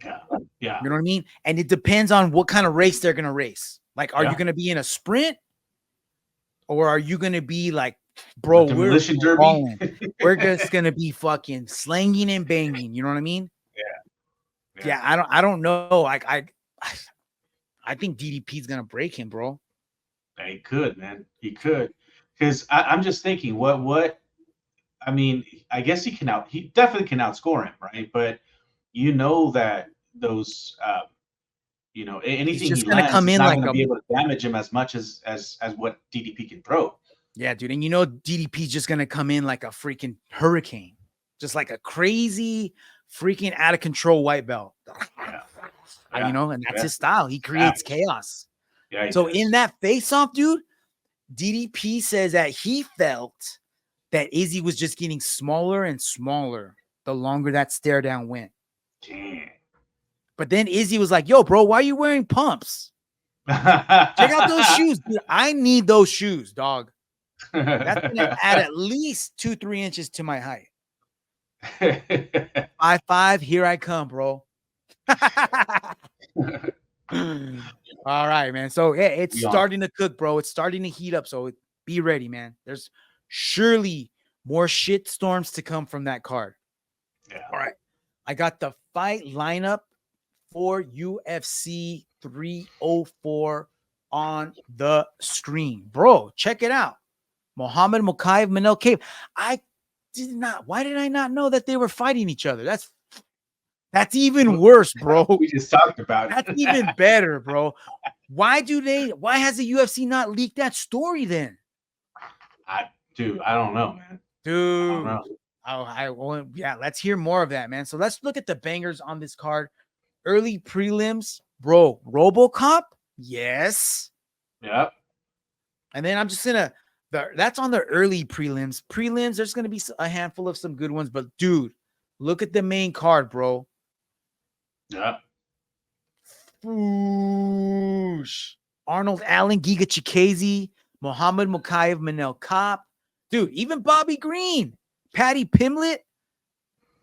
Yeah. You know what I mean? And it depends on what kind of race they're gonna race. Like, are you gonna be in a sprint, or are you gonna be like, bro, we're just gonna be fucking slanging and banging? You know what I mean? Yeah. I don't know. Like I think DDP's gonna break him, bro. Yeah, he could, man. He could. Because I'm just thinking, what I mean, I guess he definitely can outscore him, right? But you know that those anything he's just he gonna lands come is in not like gonna be able to damage him as much as what DDP can throw. Yeah, dude. And you know DDP's just gonna come in like a freaking hurricane, just like a crazy freaking out of control white belt. You know, and that's his style. He creates chaos. Yeah. So in that face-off, dude, DDP says that he felt that Izzy was just getting smaller and smaller the longer that stare down went. Damn. But then Izzy was like, yo, bro, why are you wearing pumps? Check out those shoes, dude. I need those shoes, dog. That's gonna add at least 2-3 inches to my height. 5'5", here I come, bro. All right, man. So it's starting to cook, bro. It's starting to heat up. So be ready, man. There's surely more shit storms to come from that card. Yeah. All right. I got the fight lineup for UFC 304 on the screen. Bro, check it out. Muhammad Mokaev, Manel Kape. Why did I not know that they were fighting each other? That's even worse, bro. We just talked about it. That's even better, bro. Why has the UFC not leaked that story then? I don't know, man. Dude. Let's hear more of that, man. So let's look at the bangers on this card. Early prelims, bro. RoboCop? Yes. Yep. And then I'm just that's on the early prelims. Prelims, there's gonna be a handful of some good ones, but dude, look at the main card, bro. Yeah. Arnold Allen, Giga Chikadze, Muhammad Mokaev, Manel Kopp. Dude, even Bobby Green, Patty Pimlet,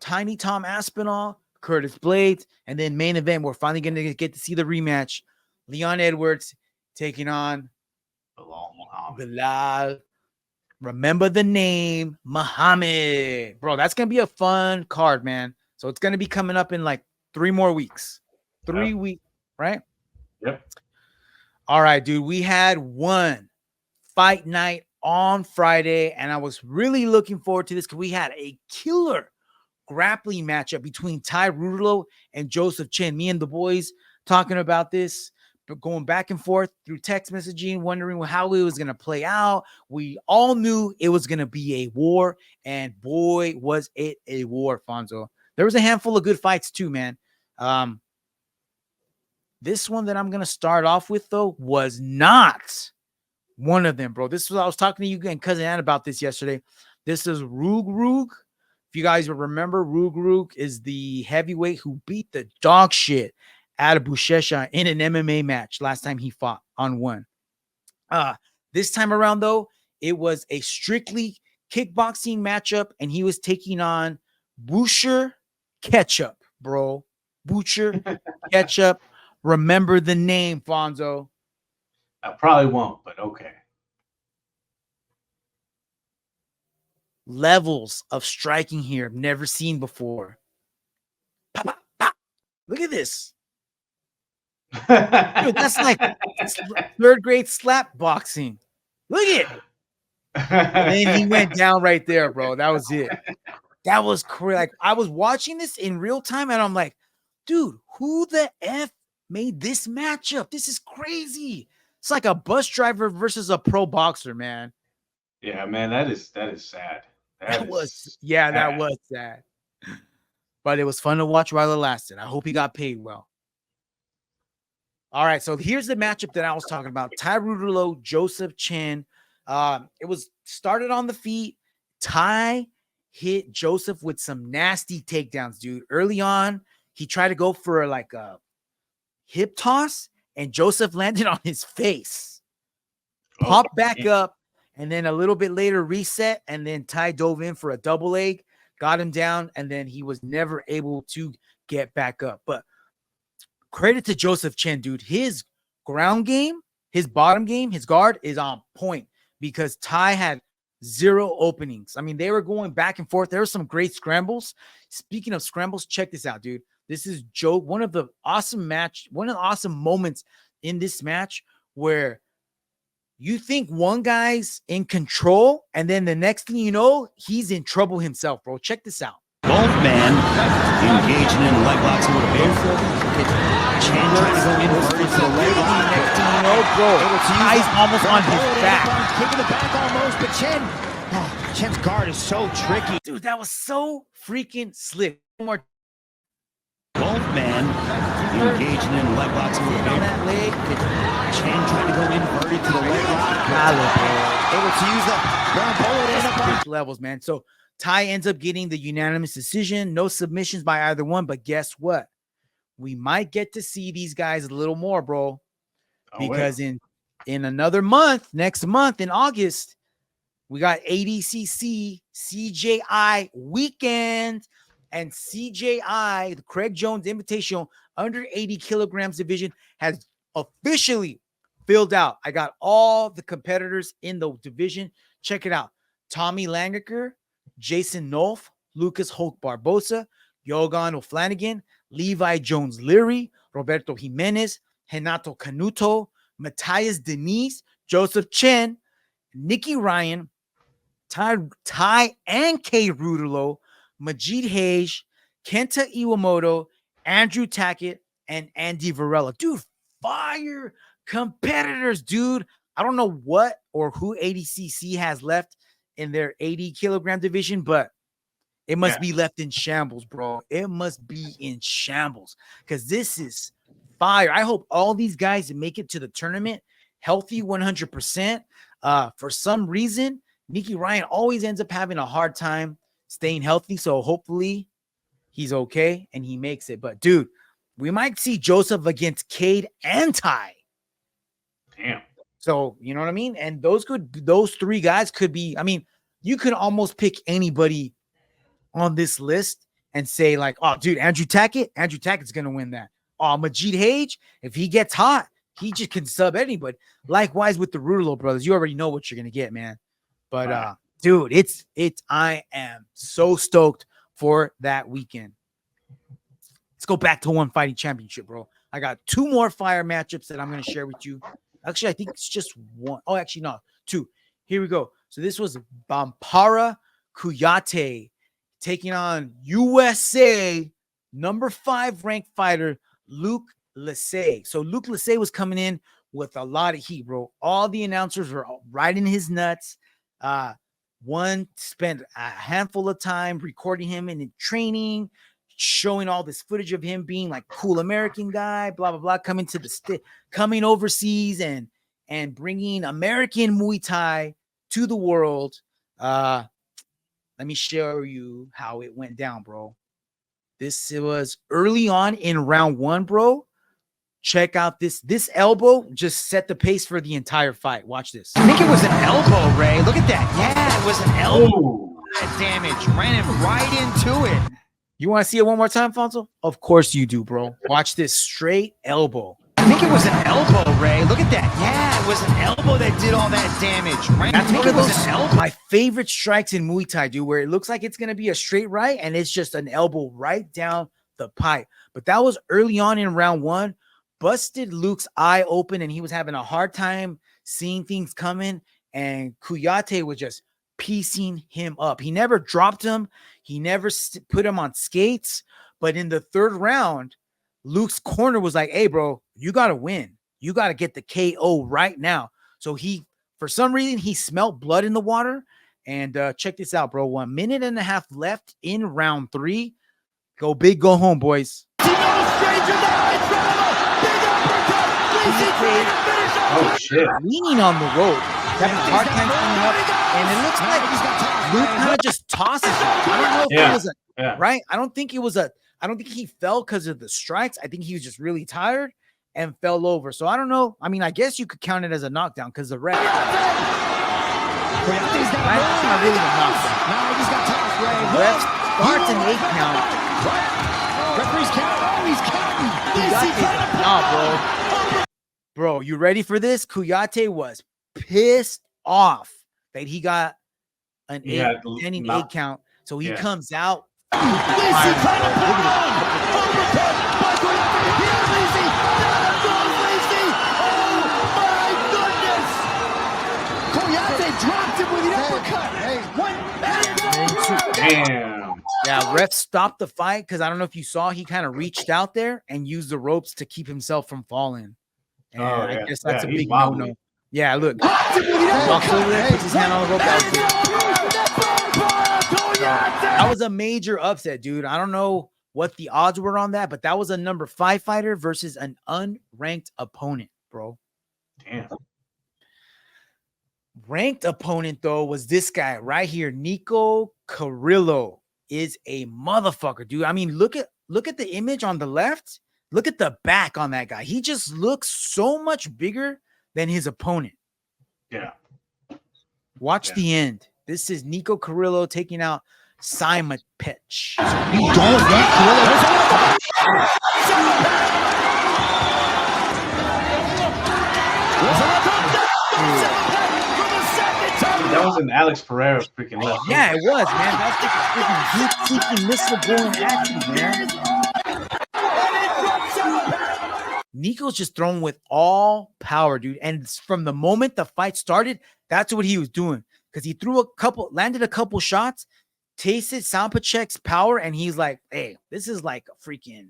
Tiny Tom Aspinall, Curtis Blades, and then main event, we're finally going to get to see the rematch. Leon Edwards taking on Bilal. Remember the name, Muhammad. Bro, that's going to be a fun card, man. So it's going to be coming up in like 3 more weeks. 3 weeks, right? Yep. All right, dude. We had one fight night on Friday, and I was really looking forward to this because we had a killer grappling matchup between Tai Ruotolo and Joseph Chen. Me and the boys talking about this, but going back and forth through text messaging, wondering how it was going to play out. We all knew it was going to be a war, and boy, was it a war, Fonzo. There was a handful of good fights too, man. This one that I'm going to start off with, though, was not one of them, bro. This was, I was talking to you and Cousin Ann about this yesterday. This is Reug-Reug. If you guys remember, Reug-Reug is the heavyweight who beat the dog shit out of Boucher in an MMA match last time he fought on one. This time around, though, it was a strictly kickboxing matchup, and he was taking on Boucher Ketchup, bro. Boucher Ketchup. Remember the name, Fonzo. I probably won't, but okay. Levels of striking here I've never seen before. Pop, pop, pop. Look at this. Dude, that's like 3rd grade slap boxing. Look at it. And then he went down right there, bro. That was it. That was crazy. Like, I was watching this in real time, and I'm like, dude, who the F made this matchup? This is crazy. It's like a bus driver versus a pro boxer, man. Yeah, man, that is sad. That was sad. But it was fun to watch while it lasted. I hope he got paid well. All right, so here's the matchup that I was talking about. Tai Ruotolo, Joseph Chen. It was started on the feet. Tai hit Joseph with some nasty takedowns, dude. Early on, he tried to go for like a hip toss, and Joseph landed on his face. Popped back up, and then a little bit later reset, and then Tai dove in for a double leg, got him down, and then he was never able to get back up. But credit to Joseph Chen, dude. His ground game, his bottom game, his guard is on point because Tai had 0 openings. I mean, they were going back and forth. There were some great scrambles. Speaking of scrambles, check this out, dude. This is one of the awesome moments in this match where you think one guy's in control, and then the next thing you know, he's in trouble himself, bro. Check this out. Both men engaging in leg locks a little bit. Chandler trying to go inverted to the leg lock. Next thing you know, bro, Tai's almost on his back. Kicking the back almost, but Chen's guard is so tricky. Dude, that was so freaking slick. One more. Both men engaging in leg locks a little bit. On that leg. Chen trying to go inverted to the leg lock. Able to use the ground bullet in levels, man. So Tai ends up getting the unanimous decision. No submissions by either one, but guess what? We might get to see these guys a little more, bro. Because in another month, next month in August, we got ADCC CJI weekend. And CJI, the Craig Jones Invitational under 80 kilograms division, has officially filled out. I got all the competitors in the division. Check it out. Tommy Langaker, Jason Nolf, Lucas Hulk Barbosa, Yogan O'Flanagan, Levi Jones-Leary, Roberto Jimenez, Renato Canuto, Matthias Denise, Joseph Chen, Nikki Ryan, Tai and K. Ruotolo, Majid Hage, Kenta Iwamoto, Andrew Tackett, and Andy Varela. Dude, fire competitors, dude. I don't know what or who ADCC has left in their 80 kilogram division, but it must be left in shambles, bro. It must be in shambles because this is fire. I hope all these guys make it to the tournament healthy 100%. For some reason, Nicky Ryan always ends up having a hard time staying healthy, so hopefully he's okay and he makes it. But dude, we might see Joseph against Cade and Tai. Damn. So, you know what I mean? And those 3 guys could be, I mean, you could almost pick anybody on this list and say like, oh, dude, Andrew Tackett's going to win that. Oh, Majid Hage, if he gets hot, he just can sub anybody. Likewise with the Ruotolo brothers, you already know what you're going to get, man. But, dude, I am so stoked for that weekend. Let's go back to One Fighting Championship, bro. I got 2 more fire matchups that I'm going to share with you. Actually, I think it's just 1. Oh, actually, no, 2. Here we go. So this was Bampara Kuyate taking on USA number 5 ranked fighter Luke Lissay. So Luke Lissay was coming in with a lot of heat, bro. All the announcers were right in his nuts. One spent a handful of time recording him in training, showing all this footage of him being like cool American guy, blah, blah, blah, coming overseas and bringing American Muay Thai to the world. Let me show you how it went down, bro. It was early on in round 1, bro. Check out this elbow just set the pace for the entire fight. Watch this. I think it was an elbow, Ray. Look at that. Yeah, it was an elbow. That damage ran him right into it. You want to see it one more time, Fonzo? Of course you do, bro. Watch this straight elbow. I think it was an elbow, Ray. Look at that. Yeah, it was an elbow that did all that damage. Right? That's one of those my favorite strikes in Muay Thai, dude, where it looks like it's going to be a straight right, and it's just an elbow right down the pipe. But that was early on in round 1. Busted Luke's eye open, and he was having a hard time seeing things coming, and Kuyate was just piecing him up. He never dropped him. He never put him on skates. But in the 3rd round, Luke's corner was like, hey, bro, you got to win. You got to get the KO right now. So for some reason, he smelled blood in the water. And check this out, bro. 1.5 minutes left in round 3. Go big, go home, boys. Oh, shit. Leaning on the rope, having a hard time coming up, and it looks like Luke kind of just tosses him. I don't know if it was right. I don't think he fell because of the strikes. I think he was just really tired and fell over. So I don't know. I mean, I guess you could count it as a knockdown because the ref. Right? It's not really a knockdown. The ref starts an 8 count. Referee's counting. Oh, he's counting. Nah, bro, you ready for this? Kuyate was pissed off that he got an 8 count. So he comes out. Dropped him with the uppercut. Damn. Yeah, ref stopped the fight because I don't know if you saw, he kind of reached out there and used the ropes to keep himself from falling. And I guess that's a big no-no. Yeah, look. Walks over there, puts his hand on the rope. That was a major upset, dude. I don't know what the odds were on that, but that was a number 5 fighter versus an unranked opponent, bro. Damn. Ranked opponent, though, was this guy right here. Nico Carrillo is a motherfucker, dude. I mean, look at the image on the left. Look at the back on that guy. He just looks so much bigger than his opponent. Yeah. Watch the end. This is Nico Carrillo taking out Simon Pitch. That was an Alex Pereira freaking left. Yeah, it was, man. That's like a freaking missile going action, man. Nico's just throwing with all power, dude. And from the moment the fight started, that's what he was doing. Because he landed a couple shots, tasted Sampachek's power, and he's like, hey, this is like a freaking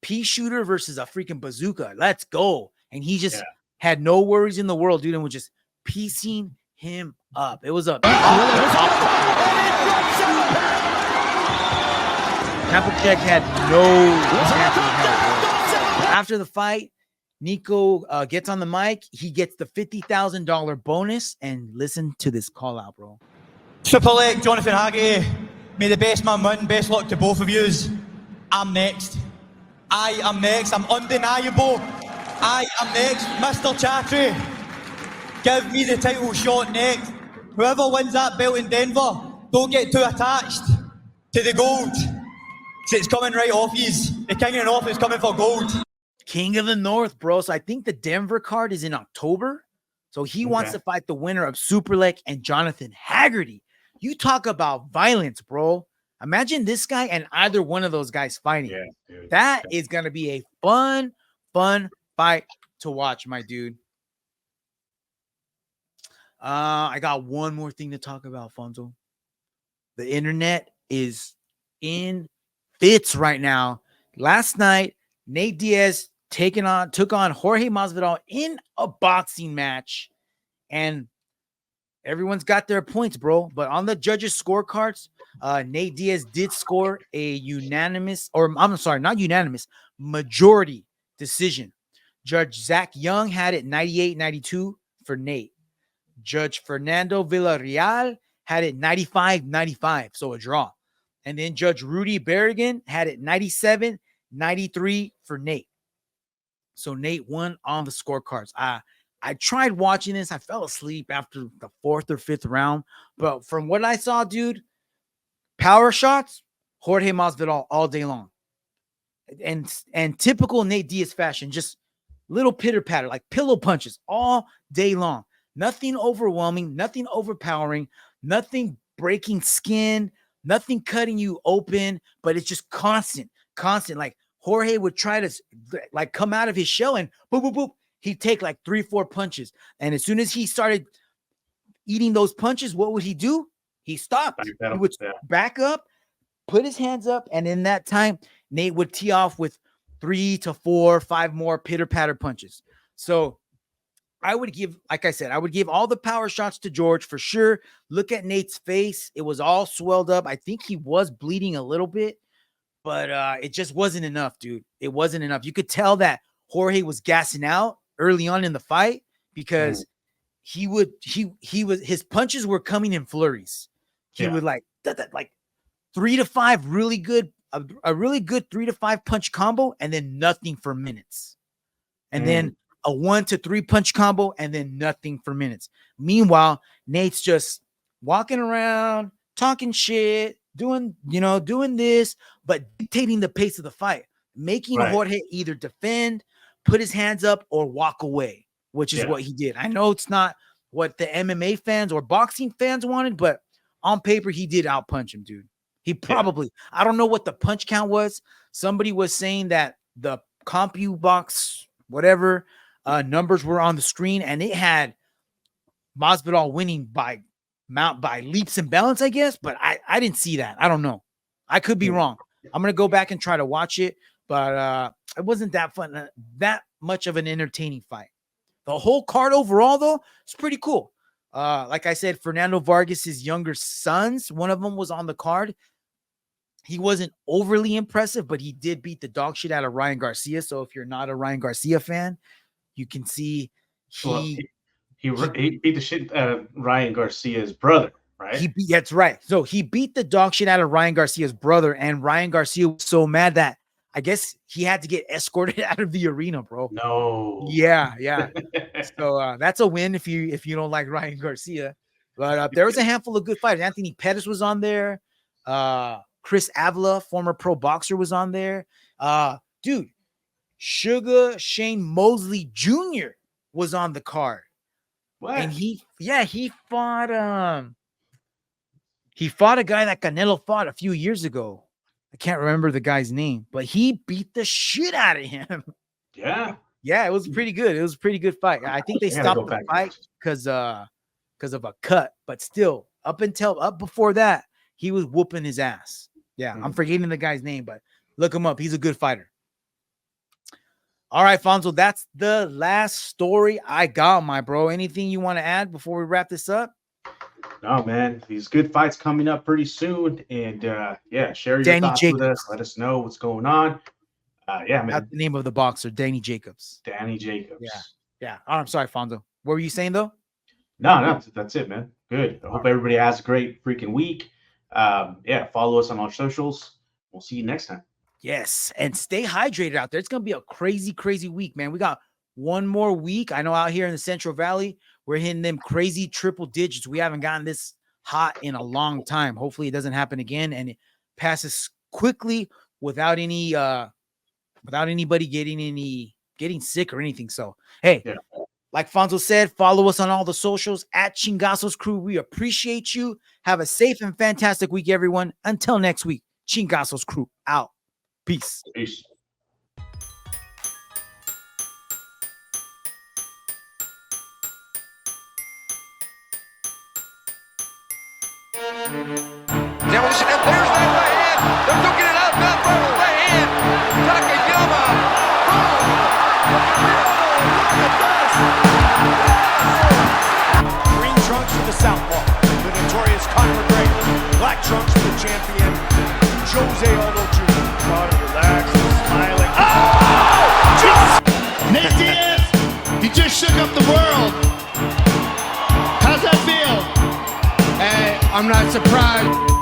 pea shooter versus a freaking bazooka. Let's go. And he just had no worries in the world, dude, and was just piecing him up. It was a Sampachek had no chance in hell, bro. After the fight, Nico gets on the mic. He gets the $50,000 bonus, and listen to this call out, bro. Super leg, Jonathan Haggerty. May the best man win. Best luck to both of yous. I'm next. I am next. I'm undeniable. I am next. Mr. Chatry. give me the title shot next. Whoever wins that belt in Denver, don't get too attached to the gold. 'Cause it's coming right off yous. The king of the north is coming for gold. King of the North, bro. So I think the Denver card is in October. So he wants to fight the winner of Superlek and Jonathan Haggerty. You talk about violence, bro. Imagine this guy and either one of those guys fighting. Yeah, dude. That is going to be a fun fight to watch, my dude. I got one more thing to talk about, Fonzo. The internet is in fits right now. Last night, Nate Diaz took on Jorge Masvidal in a boxing match, and everyone's got their points, bro. But on the judges' scorecards, Nate Diaz did score a majority decision. Judge Zach Young had it 98-92 for Nate. Judge Fernando Villarreal had it 95-95, so a draw. And then Judge Rudy Berrigan had it 97-93 for Nate. So Nate won on the scorecards. I tried watching this. I fell asleep after the 4th or 5th round. But from what I saw, dude, power shots, Jorge Masvidal all day long. And typical Nate Diaz fashion, just little pitter-patter, like pillow punches all day long. Nothing overwhelming, nothing overpowering, nothing breaking skin, nothing cutting you open, but it's just constant. Like Jorge would try to like come out of his shell and boop, boop, boop. He'd take like 3-4 punches. And as soon as he started eating those punches, what would he do? He stopped. He would back up, put his hands up, and in that time, Nate would tee off with 3 to 4, 5 more pitter-patter punches. So I would give, like I said, I would give all the power shots to George for sure. Look at Nate's face. It was all swelled up. I think he was bleeding a little bit, but it just wasn't enough, dude. It wasn't enough. You could tell that Jorge was gassing out early on in the fight because his punches were coming in flurries. He would like 3 to 5 really good, a really good 3 to 5 punch combo, and then nothing for minutes. And then a 1 to 3 punch combo, and then nothing for minutes. Meanwhile, Nate's just walking around, talking shit, doing this, but dictating the pace of the fight, making Jorge either defend, put his hands up, or walk away, which is what he did. I know it's not what the MMA fans or boxing fans wanted, but on paper, he did outpunch him, dude. He probably, I don't know what the punch count was. Somebody was saying that the CompuBox, whatever, numbers were on the screen, and it had Masvidal winning by leaps and bounds, I guess, but I didn't see that. I don't know. I could be wrong. I'm gonna go back and try to watch it, but it wasn't that fun, that much of an entertaining fight. The whole card overall, though, it's pretty cool. Like I said, Fernando Vargas's younger sons, one of them was on the card. He wasn't overly impressive, but he did beat the dog shit out of Ryan Garcia. So if you're not a Ryan Garcia fan, you can see he beat the shit out of Ryan Garcia's brother, right? That's right. So he beat the dog shit out of Ryan Garcia's brother, and Ryan Garcia was so mad that I guess he had to get escorted out of the arena, bro. No. Yeah. So that's a win if you don't like Ryan Garcia. But there was a handful of good fighters. Anthony Pettis was on there. Chris Avila, former pro boxer, was on there. Dude, Sugar Shane Mosley Jr. was on the card. What? And he fought a guy that Canelo fought a few years ago. I can't remember the guy's name, but he beat the shit out of him. Yeah, it was pretty good. It was a pretty good fight. I think they stopped the fight because of a cut, but still, up before that, he was whooping his ass. Yeah, I'm forgetting the guy's name, but look him up. He's a good fighter. All right, Fonzo, that's the last story I got, my bro. Anything you want to add before we wrap this up? No, man. These good fights coming up pretty soon. And share your thoughts with us. Let us know what's going on. Man. That's the name of the boxer, Danny Jacobs. Danny Jacobs. Yeah. Oh, I'm sorry, Fonzo. What were you saying, though? No, that's it, man. Good. I hope everybody has a great freaking week. Follow us on our socials. We'll see you next time. Yes, and stay hydrated out there. It's going to be a crazy, crazy week, man. We got one more week. I know out here in the Central Valley, We're hitting them crazy triple digits. We haven't gotten this hot in a long time. Hopefully it doesn't happen again and it passes quickly without any without anybody getting sick or anything. So hey, like Fonzo said, follow us on all the socials at Chingasos Crew. We appreciate you. Have a safe and fantastic week, everyone. Until next week, Chingasos Crew out. Peace. Peace. Demolition, and there's that right hand. They're duking it out. Mount Rival right hand. Takayama. Green trunks for the southpaw, the notorious Conor McGregor. Black trunks for the champion, Jose Aldo Jr. Conor relaxed, smiling. Oh! Nate Diaz, he just shook up the world. How's that feel? Hey, I'm not surprised.